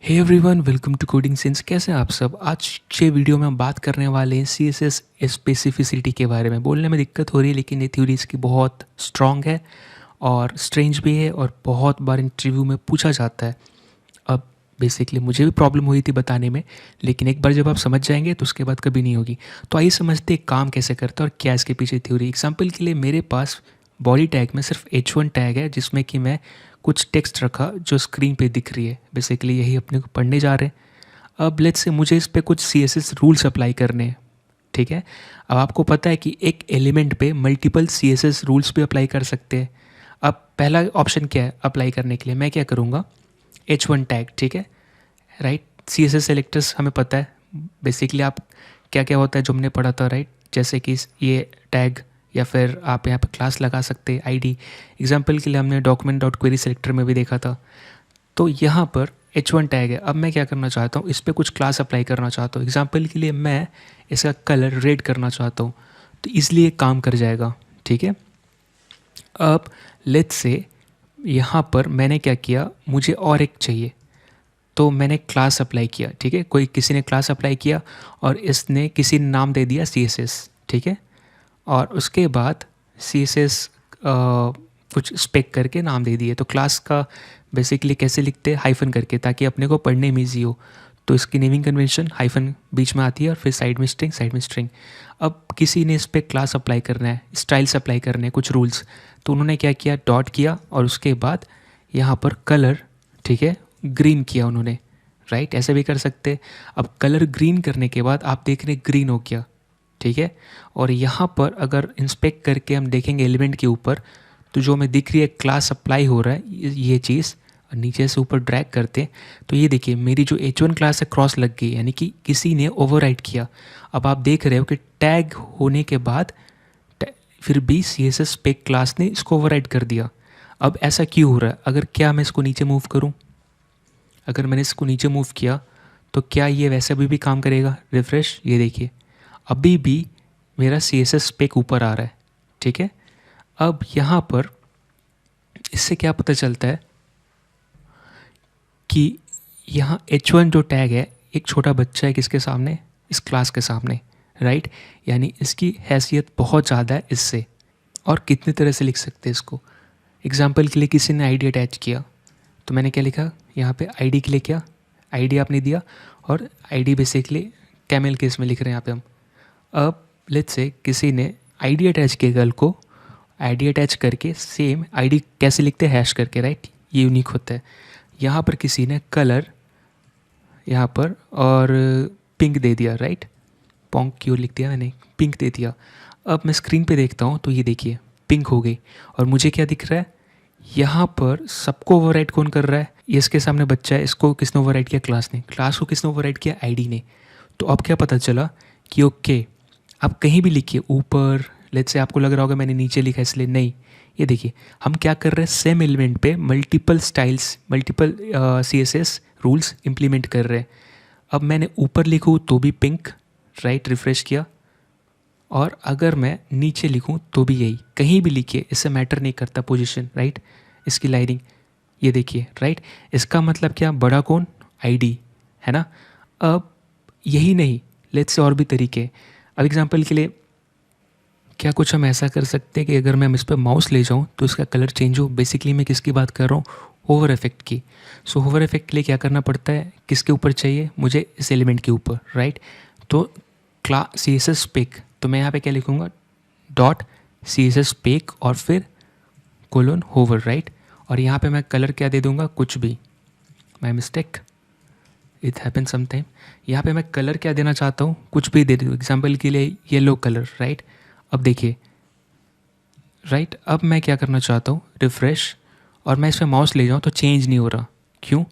Hey everyone, welcome to coding sense. कैसे हैं आप सब? आज के वीडियो में हम बात करने वाले हैं सीएसएस स्पेसिफिसिटी के बारे में। बोलने में दिक्कत हो रही है लेकिन ये थ्योरी इसकी बहुत स्ट्रॉन्ग है और स्ट्रेंज भी है और बहुत बार इंटरव्यू में पूछा जाता है। अब बेसिकली मुझे भी प्रॉब्लम हुई थी बताने में, लेकिन एक बार जब आप समझ जाएंगे तो उसके बाद कभी नहीं होगी। तो आइए समझते हैं काम कैसे करता है और क्या इसके पीछे थ्योरी। एग्जाम्पल के लिए मेरे पास बॉडी टैग में सिर्फ H1 टैग है जिसमें कि मैं कुछ टेक्स्ट रखा जो स्क्रीन पे दिख रही है। बेसिकली यही अपने को पढ़ने जा रहे हैं। अब लेट्स से मुझे इस पे कुछ CSS रूल्स अप्लाई करने हैं, ठीक है। अब आपको पता है कि एक एलिमेंट पे मल्टीपल CSS रूल्स भी अप्लाई कर सकते हैं। अब पहला ऑप्शन क्या है अप्लाई करने के लिए? मैं क्या करूँगा, H1 टैग, ठीक है, राइट। CSS सेलेक्टर्स हमें पता है बेसिकली आप क्या क्या होता है जो हमने पढ़ा था, राइट। जैसे कि ये टैग या फिर आप यहाँ पर क्लास लगा सकते हैं ID। एग्जाम्पल के लिए हमने डॉक्यूमेंट डॉट क्वेरी सेलेक्टर में भी देखा था। तो यहाँ पर H1 टैग है। अब मैं क्या करना चाहता हूँ, इस पर कुछ क्लास अप्लाई करना चाहता हूँ। एग्जाम्पल के लिए मैं इसका कलर रेड करना चाहता हूँ, तो इसलिए काम कर जाएगा, ठीक है। अब लेट्स से यहाँ पर मैंने क्या किया, मुझे और एक चाहिए, तो मैंने क्लास अप्लाई किया, ठीक है। किसी ने क्लास अप्लाई किया और इसने किसी ने नाम दे दिया CSS, ठीक है। और उसके बाद CSS कुछ स्पेक करके नाम दे दिए। तो क्लास का बेसिकली कैसे लिखते हैं, हाइफन करके, ताकि अपने को पढ़ने में ईजी हो। तो इसकी नेमिंग कन्वेंशन हाइफन बीच में आती है और फिर साइड में स्ट्रिंग, साइड में स्ट्रिंग। अब किसी ने इस पर क्लास अप्लाई करना है, स्टाइल्स अप्लाई करने हैं, कुछ रूल्स। तो उन्होंने क्या किया, डॉट किया और उसके बाद यहाँ पर कलर, ठीक है, ग्रीन किया उन्होंने, राइट। ऐसे भी कर सकते। अब कलर ग्रीन करने के बाद आप देख रहे ग्रीन हो गया, ठीक है। और यहाँ पर अगर इंस्पेक्ट करके हम देखेंगे एलिमेंट के ऊपर, तो जो हमें दिख रही है क्लास अप्लाई हो रहा है ये चीज़, और नीचे से ऊपर ड्रैग करते हैं तो ये देखिए मेरी जो H1 क्लास है क्रॉस लग गई, यानी कि किसी ने ओवरराइट किया। अब आप देख रहे हो कि टैग होने के बाद फिर भी CSS स्पेक क्लास ने इसको ओवरराइट कर दिया। अब ऐसा क्यों हो रहा है? अगर क्या मैं इसको नीचे मूव करूं, अगर मैंने इसको नीचे मूव किया तो क्या ये वैसे भी काम करेगा? रिफ्रेश, ये देखिए अभी भी मेरा CSS स्पेक ऊपर आ रहा है, ठीक है। अब यहाँ पर इससे क्या पता चलता है कि यहाँ H1 जो टैग है एक छोटा बच्चा है किसके सामने, इस क्लास के सामने, राइट। यानी इसकी हैसियत बहुत ज़्यादा है इससे। और कितनी तरह से लिख सकते हैं इसको। एग्जाम्पल के लिए किसी ने ID अटैच किया, तो मैंने क्या लिखा यहाँ पे, ID के लिए क्या, ID आपने दिया और ID बेसिकली कैमल केस में लिख रहे हैं यहाँ पे हम। अब लेट्स से किसी ने ID अटैच किया गर्ल को, ID अटैच करके सेम ID कैसे लिखते हैं, हैश करके, राइट। ये यूनिक होता है। यहाँ पर किसी ने कलर यहाँ पर और पिंक दे दिया, राइट। पॉन्क क्यों लिख दिया मैंने, पिंक दे दिया। अब मैं स्क्रीन पे देखता हूँ तो ये देखिए पिंक हो गई। और मुझे क्या दिख रहा है, यहाँ पर सबको ओवरराइट कौन कर रहा है, ये इसके सामने बच्चा है, इसको किसने ओवरराइट किया, क्लास ने। क्लास को किसने ओवरराइट किया, ID ने। तो अब क्या पता चला कि ओके, आप कहीं भी लिखिए ऊपर, लेट्स से आपको लग रहा होगा मैंने नीचे लिखा इसलिए नहीं। ये देखिए हम क्या कर रहे हैं, सेम एलिमेंट पे multiple styles, multiple CSS rules implement कर रहे हैं। अब मैंने ऊपर लिखूँ तो भी पिंक, राइट, रिफ्रेश किया। और अगर मैं नीचे लिखूँ तो भी यही, कहीं भी लिखिए, इससे मैटर नहीं करता पोजीशन, राइट। इसकी लाइनिंग ये देखिए, राइट। इसका मतलब क्या, बड़ा कौन, ID, है ना। अब यही नहीं, लेट्स से और भी तरीके। अब एग्जांपल के लिए क्या कुछ हम ऐसा कर सकते हैं कि अगर मैं इस पर माउस ले जाऊं तो इसका कलर चेंज हो। बेसिकली मैं किसकी बात कर रहा हूँ, होवर इफेक्ट की। सो होवर इफेक्ट के लिए क्या करना पड़ता है, किसके ऊपर चाहिए मुझे, इस एलिमेंट के ऊपर, राइट। तो CSS स्पेक, तो मैं यहाँ पे क्या लिखूँगा, डॉट CSS स्पेक और फिर कोलोन होवर, राइट। और यहाँ पे मैं कलर क्या दे दूँगा, कुछ भी, my mistake, it happen sometime. यहाँ पे मैं कलर क्या देना चाहता हूँ, कुछ भी दे दूँ। एग्जाम्पल के लिए येलो कलर, राइट। अब देखिए, राइट, अब मैं क्या करना चाहता हूँ, रिफ्रेश, और मैं इसमें माउस ले जाऊँ तो चेंज नहीं हो रहा। क्यों?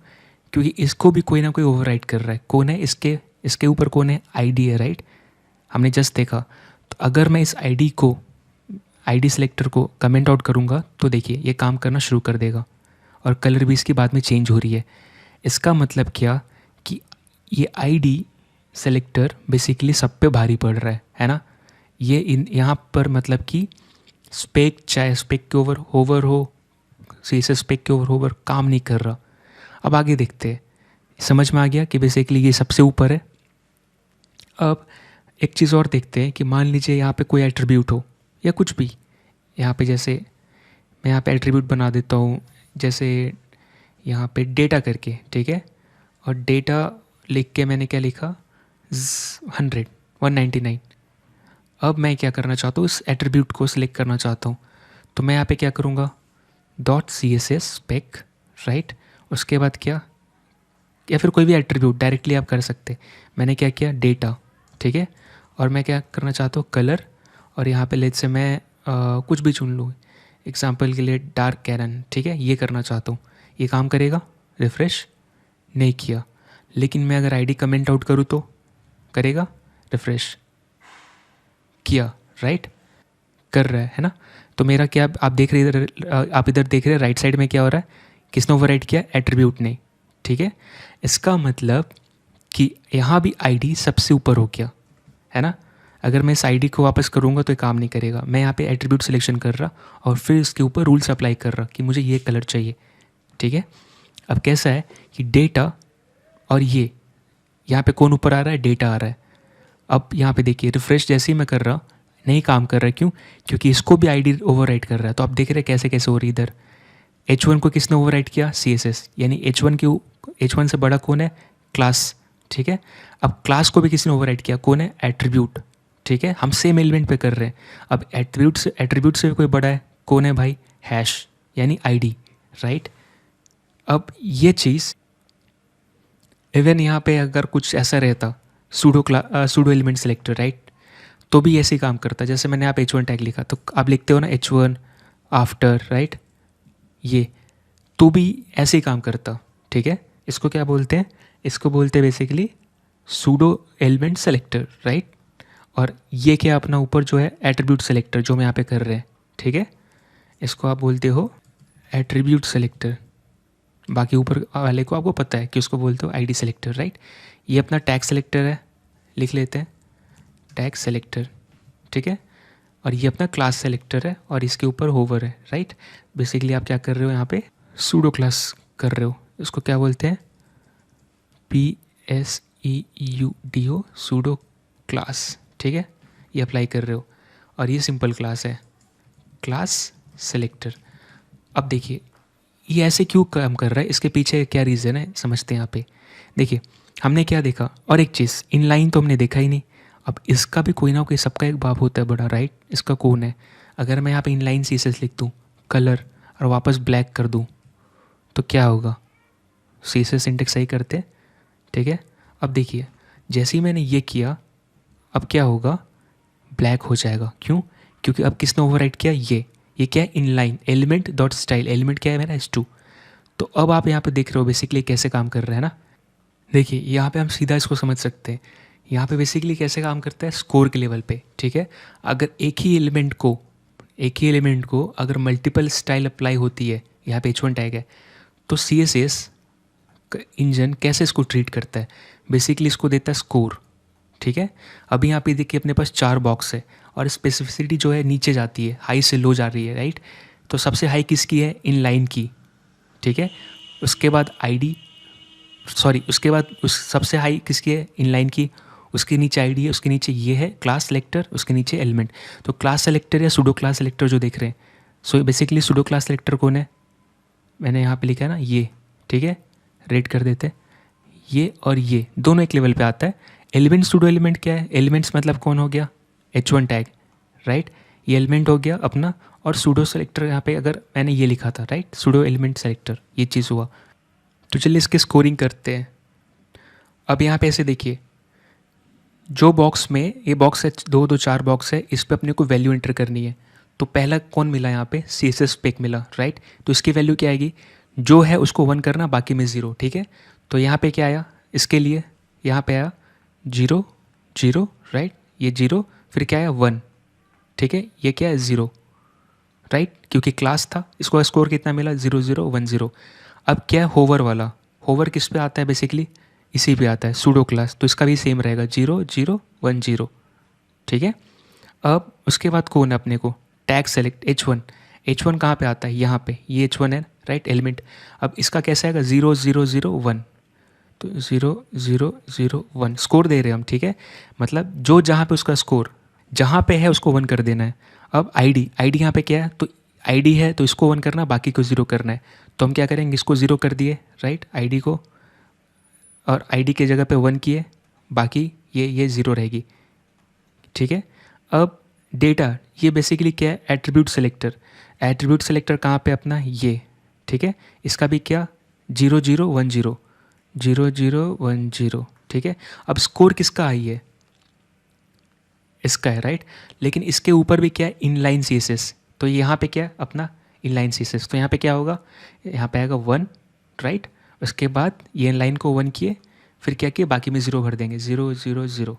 क्योंकि इसको भी कोई ना कोई ओवरराइट कर रहा है। कौन है, इसके ऊपर कौन है, ID है, राइट। हमने जस्ट देखा। तो अगर मैं इस ID सेलेक्टर को कमेंट आउट करूँगा तो देखिए ये काम करना शुरू कर देगा और कलर भी इसकी बाद में चेंज हो रही है। इसका मतलब क्या कि ये ID सेलेक्टर बेसिकली सब पे भारी पड़ रहा है ना। ये यहाँ पर मतलब कि स्पेक, चाहे स्पेक के ओवर होवर हो, CSS स्पेक के ओवर होवर काम नहीं कर रहा। अब आगे देखते हैं। समझ में आ गया कि बेसिकली ये सबसे ऊपर है। अब एक चीज़ और देखते हैं कि मान लीजिए यहाँ पे कोई एट्रीब्यूट हो या कुछ भी, यहाँ पे जैसे मैं यहाँ पे एट्रीब्यूट बना देता हूँ, जैसे यहाँ पे डेटा करके, ठीक है, और डेटा लिख के मैंने क्या लिखा 100 199। अब मैं क्या करना चाहता हूँ, इस एट्रीब्यूट को सिलेक्ट करना चाहता हूँ, तो मैं यहाँ पे क्या करूँगा .css spec, राइट। उसके बाद क्या, या फिर कोई भी एट्रीब्यूट डायरेक्टली आप कर सकते। मैंने क्या किया डेटा, ठीक है, और मैं क्या करना चाहता हूँ कलर, और यहाँ पे लेट से मैं कुछ भी चुन लूँ, एग्जांपल के लिए डार्क कैरन, ठीक है, ये करना चाहता हूँ। ये काम करेगा? रिफ़्रेश नहीं किया। लेकिन मैं अगर आईडी कमेंट आउट करूँ तो करेगा? रिफ़्रेश किया, राइट, कर रहा है ना। तो मेरा क्या, आप देख रहे इधर, आप इधर देख रहे हैं राइट साइड में क्या हो रहा है, किसने ओवरराइड किया? एट्रीब्यूट ने, ठीक है। इसका मतलब कि यहाँ भी आईडी सबसे ऊपर हो गया, है ना। अगर मैं इस आईडी को वापस करूँगा तो ये काम नहीं करेगा। मैं यहाँ पे एट्रीब्यूट सिलेक्शन कर रहा और फिर इसके ऊपर रूल्स अप्लाई कर रहा कि मुझे ये कलर चाहिए, ठीक है। अब कैसा है कि डेटा और ये यहाँ पे कौन ऊपर आ रहा है? डेटा आ रहा है। अब यहाँ पे देखिए रिफ्रेश जैसे ही मैं कर रहा नहीं काम कर रहा है, क्यों? क्योंकि इसको भी आईडी ओवरराइट कर रहा है। तो आप देख रहे हैं कैसे कैसे हो रही इधर। H1 को किसने ओवरराइट किया? CSS, यानी H1 से बड़ा कौन है? क्लास, ठीक है। अब क्लास को भी किसने ओवरराइट किया? कौन है? एट्रीब्यूट, ठीक है। हम सेम एलिमेंट पे कर रहे हैं। अब एट्रीब्यूट से भी कोई बड़ा है, कौन है भाई? हैश, यानी आईडी, राइट। अब ये चीज़ इवन यहाँ पे अगर कुछ ऐसा रहता सूडो एलिमेंट सेलेक्टर, राइट, तो भी ऐसे ही काम करता। जैसे मैंने आप H1 टैग लिखा तो आप लिखते हो ना H1 आफ्टर, राइट, ये तो भी ऐसे ही काम करता, ठीक है। इसको क्या बोलते हैं? इसको बोलते हैं basically pseudo element selector, right. और ये क्या अपना ऊपर जो है एट्रीब्यूट सेलेक्टर जो मैं यहाँ पे कर रहे हैं, ठीक है, इसको आप बोलते हो एट्रीब्यूट सेलेक्टर। बाकी ऊपर वाले को आपको पता है कि उसको बोलते हो आईडी सेलेक्टर, राइट। ये अपना टैग सेलेक्टर है, लिख लेते हैं टैग सेलेक्टर, ठीक है। और ये अपना क्लास सेलेक्टर है और इसके ऊपर होवर है, राइट। बेसिकली आप क्या कर रहे हो यहाँ पे? सूडो क्लास कर रहे हो। इसको क्या बोलते हैं? PSEUDO सूडो क्लास, ठीक है। ये अप्लाई कर रहे हो और ये सिंपल क्लास है, क्लास सेलेक्टर। अब देखिए ये ऐसे क्यों काम कर रहा है, इसके पीछे क्या रीज़न है समझते हैं यहाँ पे। देखिए हमने क्या देखा, और एक चीज़ इनलाइन तो हमने देखा ही नहीं। अब इसका भी कोई ना कोई, सबका एक बाप होता है बड़ा, राइट। इसका कौन है? अगर मैं यहाँ पे इनलाइन CSS लिख दूँ कलर और वापस ब्लैक कर दूँ तो क्या होगा? CSS सिंटेक्स सही करते, ठीक है। अब देखिए जैसे ही मैंने ये किया अब क्या होगा? ब्लैक हो जाएगा। क्यों? क्योंकि अब किसने ओवरराइट किया? ये क्या है? Inline element dot style. Element क्या है मेरा? H2। तो अब आप यहाँ पे देख रहे हो बेसिकली कैसे काम कर रहा है ना। देखिए यहाँ पे हम सीधा इसको समझ सकते हैं। यहाँ पे बेसिकली कैसे काम करता है? स्कोर के लेवल पे, ठीक है। अगर एक ही एलिमेंट को अगर मल्टीपल स्टाइल अप्लाई होती है, यहाँ पे H1 टैग है, तो CSS इंजन कैसे इसको ट्रीट करता है? बेसिकली इसको देता है स्कोर, ठीक है। अभी यहाँ पे देखिए अपने पास 4 बॉक्स है और स्पेसिफिसिटी जो है नीचे जाती है, हाई से लो जा रही है, राइट। तो सबसे हाई किसकी है? इनलाइन की, ठीक है। उसके बाद उसके बाद उस सबसे हाई किसकी है? इनलाइन की। उसके नीचे आईडी है, उसके नीचे ये है क्लास सेलेक्टर, उसके नीचे एलिमेंट। तो क्लास सेलेक्टर या सूडो क्लास सेलेक्टर जो देख रहे हैं, so basically pseudo class selector कौन है? मैंने यहाँ पे लिखा है ना ये, ठीक है, रेड कर देते हैं। ये और ये दोनों एक लेवल पे आता है। एलिमेंट सूडो एलिमेंट क्या है? एलिमेंट्स मतलब कौन हो गया? H1 tag, right. ये एलिमेंट हो गया अपना। और सूडो सेलेक्टर यहाँ पे अगर मैंने ये लिखा था, राइट, सूडो एलिमेंट सेलेक्टर, ये चीज़ हुआ। तो चलिए इसके स्कोरिंग करते हैं। अब यहाँ पे ऐसे देखिए, जो बॉक्स में ये बॉक्स है, 4 बॉक्स है, इस पर अपने को वैल्यू एंटर करनी है। तो पहला कौन मिला यहाँ पे? CSS spec मिला, राइट। तो इसकी वैल्यू क्या आएगी? जो है उसको 1 करना, बाकी में 0, ठीक है। तो यहाँ पे क्या आया इसके लिए? यहाँ पे आया 0 0, राइट, ये 0, फिर क्या आया 1, ठीक है। ये क्या है? 0, राइट, क्योंकि क्लास था। इसको स्कोर कितना मिला? 0 0 1 0। अब क्या है? होवर वाला। होवर किस पे आता है? बेसिकली इसी पे आता है, सूडो क्लास। तो इसका भी सेम रहेगा 0 0 1 0, ठीक है। अब उसके बाद कौन है अपने को? टैग सेलेक्ट H1 कहाँ पे आता है? यहाँ पे, ये H1 है, राइट, एलिमेंट। अब इसका कैसा आएगा? 0 0 0 1। तो 0 0 0 1 स्कोर दे रहे हैं हम, ठीक है। मतलब जो जहाँ पे उसका स्कोर जहाँ पे है उसको 1 कर देना है। अब आईडी यहाँ पे क्या है, तो आईडी है तो इसको 1 करना, बाकी को 0 करना है। तो हम क्या करेंगे, इसको 0 कर दिए, राइट, आईडी को, और आईडी के जगह पे 1 किए, बाकी ये 0 रहेगी, ठीक है। अब डेटा, ये बेसिकली क्या है, एट्रीब्यूट सेलेक्टर। एट्रीब्यूट सेलेक्टर कहाँ पे अपना, ये, ठीक है। इसका भी क्या, 0 0 1 0 0 0 1 0, ठीक है। अब स्कोर किसका आई है, इसका है, राइट। लेकिन इसके ऊपर भी क्या है, इनलाइन सी एस एस। तो यहाँ पे क्या है अपना इनलाइन सी एस एस, तो यहाँ पे क्या होगा, यहाँ पे आएगा 1, राइट। उसके बाद ये इनलाइन को 1 किए, फिर क्या किए, बाकी में 0 भर देंगे, 0 0 0।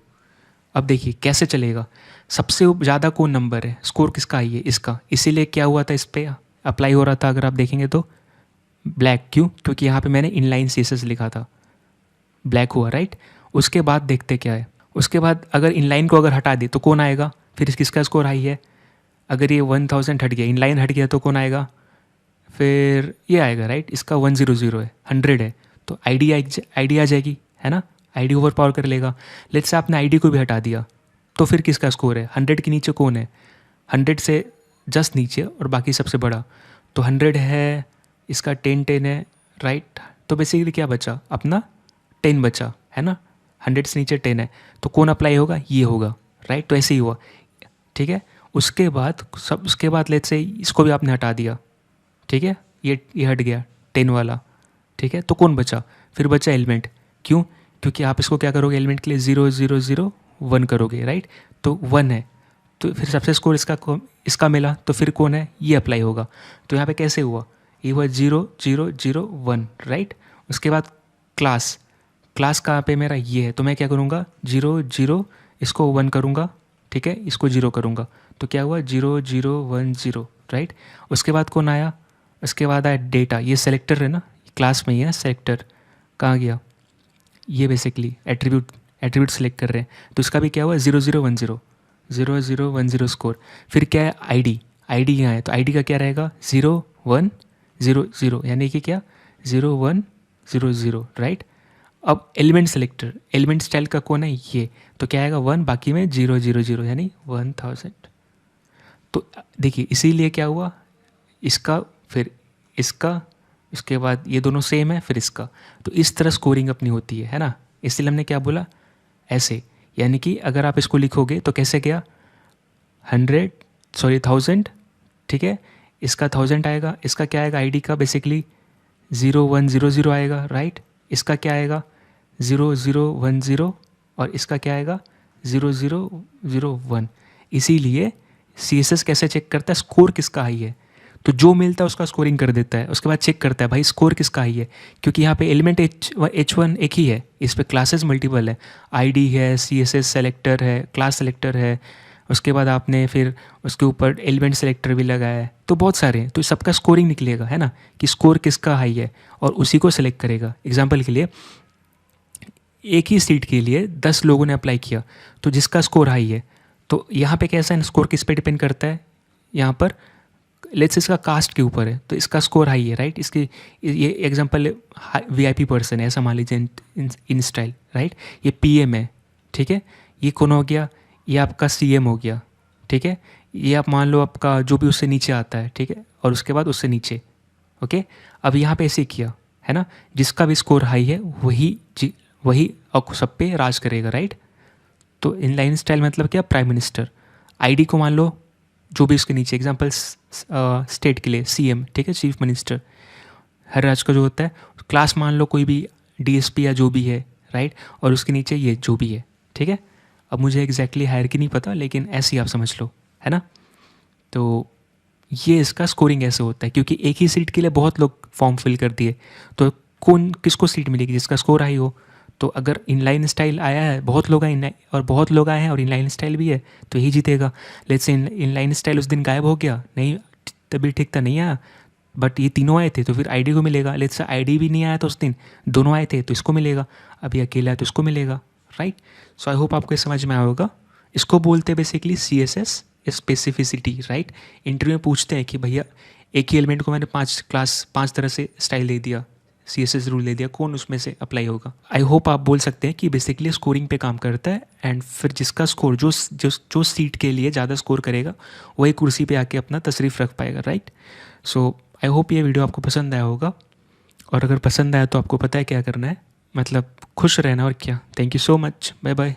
अब देखिए कैसे चलेगा, सबसे ज़्यादा कौन नंबर है, स्कोर किसका आई है, इसका। इसीलिए क्या हुआ था, इस पर अप्लाई हो रहा था, अगर आप देखेंगे तो ब्लैक, क्यों, क्योंकि यहाँ पे मैंने इनलाइन सी एस एस लिखा था, ब्लैक हुआ, राइट। उसके बाद देखते क्या है, उसके बाद अगर इनलाइन को अगर हटा दे तो कौन आएगा, फिर किसका स्कोर हाई है। अगर ये 1000 हट गया, इनलाइन हट गया, तो कौन आएगा, फिर ये आएगा, राइट। इसका 100 है, 100 है, तो आईडी आ जाएगी, है ना। आईडी ओवर पावर कर लेगा। लेट्स से आपने आईडी को भी हटा दिया, तो फिर किसका स्कोर है, 100 के नीचे कौन है, 100 से जस्ट नीचे और बाकी सबसे बड़ा, तो 100 है, इसका 10 10 है, राइट। तो बेसिकली क्या बचा अपना, 10 बचा, है ना। 100 से नीचे 10 है, तो कौन अप्लाई होगा, ये होगा, राइट। तो ऐसे ही हुआ, ठीक है। उसके बाद लेट्स से इसको भी आपने हटा दिया, ठीक है, ये हट गया 10 वाला, ठीक है। तो कौन बचा, फिर बचा एलिमेंट, क्यों, क्योंकि आप इसको क्या करोगे, एलिमेंट के लिए 0 0 0 1 करोगे, राइट। तो 1 है, तो फिर सबसे स्कोर इसका मिला, तो फिर कौन है, ये अप्लाई होगा। तो यहाँ पे कैसे हुआ, ये हुआ 0 0 0 1, राइट। उसके बाद क्लास कहाँ पे मेरा, ये है, तो मैं क्या करूँगा, 0 0 इसको 1 करूँगा, ठीक है, इसको 0 करूँगा, तो क्या हुआ 0 0 1 0, राइट। उसके बाद कौन आया, उसके बाद आया डेटा, ये सेलेक्टर है ना, क्लास में ही है सेलेक्टर, कहाँ गया, ये बेसिकली एट्रीब्यूट सेलेक्ट कर रहे हैं। तो इसका भी क्या हुआ 0 0 1 0 0 0 1 0 स्कोर। फिर क्या है, आईडी यहाँ है, तो आईडी का क्या रहेगा 0 1 0 0, यानी कि क्या 0 1 0 0, राइट। अब एलिमेंट सेलेक्टर, एलिमेंट स्टाइल का कौन है, ये, तो क्या आएगा 1, बाकी में 0 0 0, यानी 1000। तो देखिए इसीलिए क्या हुआ, इसका फिर इसका, इसके बाद ये दोनों सेम है, फिर इसका। तो इस तरह स्कोरिंग अपनी होती है ना। इसलिए हमने क्या बोला, ऐसे, यानी कि अगर आप इसको लिखोगे तो कैसे गया, 1000, ठीक है, इसका 1000 आएगा, इसका क्या आएगा, आईडी का बेसिकली 0 1 0 0 आएगा, राइट। इसका क्या आएगा 0 0 1 0, और इसका क्या आएगा 0 0 0 1। इसीलिए CSS कैसे चेक करता है, स्कोर किसका हाई है, तो जो मिलता है उसका स्कोरिंग कर देता है। उसके बाद चेक करता है भाई स्कोर किसका हाई है, क्योंकि यहाँ पे एलिमेंट H1 एक ही है, इस पर क्लासेस मल्टीपल है, आईडी है, CSS सेलेक्टर है, क्लास सेलेक्टर है, उसके बाद आपने फिर उसके ऊपर एलिमेंट सेलेक्टर भी लगाया है, तो बहुत सारे हैं। तो सबका स्कोरिंग निकलेगा, है ना, कि स्कोर किसका हाई है, और उसी को सेलेक्ट करेगा। एग्जाम्पल के लिए एक ही सीट के लिए 10 लोगों ने अप्लाई किया, तो जिसका स्कोर हाई है, तो यहाँ पे कैसा है, स्कोर किस पे डिपेंड करता है, यहाँ पर लेट्स इसका कास्ट के ऊपर है, तो इसका स्कोर हाई है, राइट। इसकी ये एग्जांपल VIP पर्सन है, ऐसा मान लीजिए इन स्टाइल, राइट। ये PM है, ठीक है, ये कौन हो गया, ये आपका CM हो गया, ठीक है। ये आप मान लो आपका जो भी उससे नीचे आता है, ठीक है, और उसके बाद उससे नीचे, ओके। अब यहाँ पे ऐसे किया है ना, जिसका भी स्कोर हाई है वही और सब पे राज करेगा, राइट। तो इनलाइन स्टाइल मतलब क्या, प्राइम मिनिस्टर। आईडी को मान लो जो भी उसके नीचे, एग्जांपल स्टेट के लिए CM, ठीक है, चीफ मिनिस्टर, हर राज्य का जो होता है। क्लास मान लो कोई भी DSP या जो भी है, राइट, और उसके नीचे ये जो भी है, ठीक है। अब मुझे एग्जैक्टली हायरार्की नहीं पता, लेकिन ऐसे ही आप समझ लो, है ना। तो ये इसका स्कोरिंग ऐसे होता है, क्योंकि एक ही सीट के लिए बहुत लोग फॉर्म फिल कर दिए, तो कौन किसको सीट मिलेगी, जिसका स्कोर हाई हो। तो अगर इनलाइन स्टाइल आया है, बहुत लोग आए और बहुत लोग आए हैं और इनलाइन स्टाइल भी है, तो यही जीतेगा। लेट्स से इनलाइन स्टाइल उस दिन गायब हो गया, नहीं तभी ठीक था, नहीं आया, बट ये तीनों आए थे, तो फिर आईडी को मिलेगा। लेट्स से आईडी भी नहीं आया तो उस दिन दोनों आए थे, तो इसको मिलेगा। अभी अकेला है तो इसको मिलेगा, राइट। सो आई होप आपको समझ में आया होगा। इसको बोलते हैं basically CSS specificity, right. Interview में पूछते हैं कि भैया एक ही एलिमेंट को मैंने 5 तरह से स्टाइल दे दिया, CSS रूल दे दिया, कौन उसमें से अप्लाई होगा। आई होप आप बोल सकते हैं कि बेसिकली स्कोरिंग पे काम करता है, एंड फिर जिसका स्कोर जो सीट के लिए ज़्यादा स्कोर करेगा वही कुर्सी पे आके अपना तशरीफ़ रख पाएगा, राइट। सो आई होप ये वीडियो आपको पसंद आया होगा, और अगर पसंद आया तो आपको पता है क्या करना है, मतलब खुश रहना और क्या। Thank you so much, bye bye.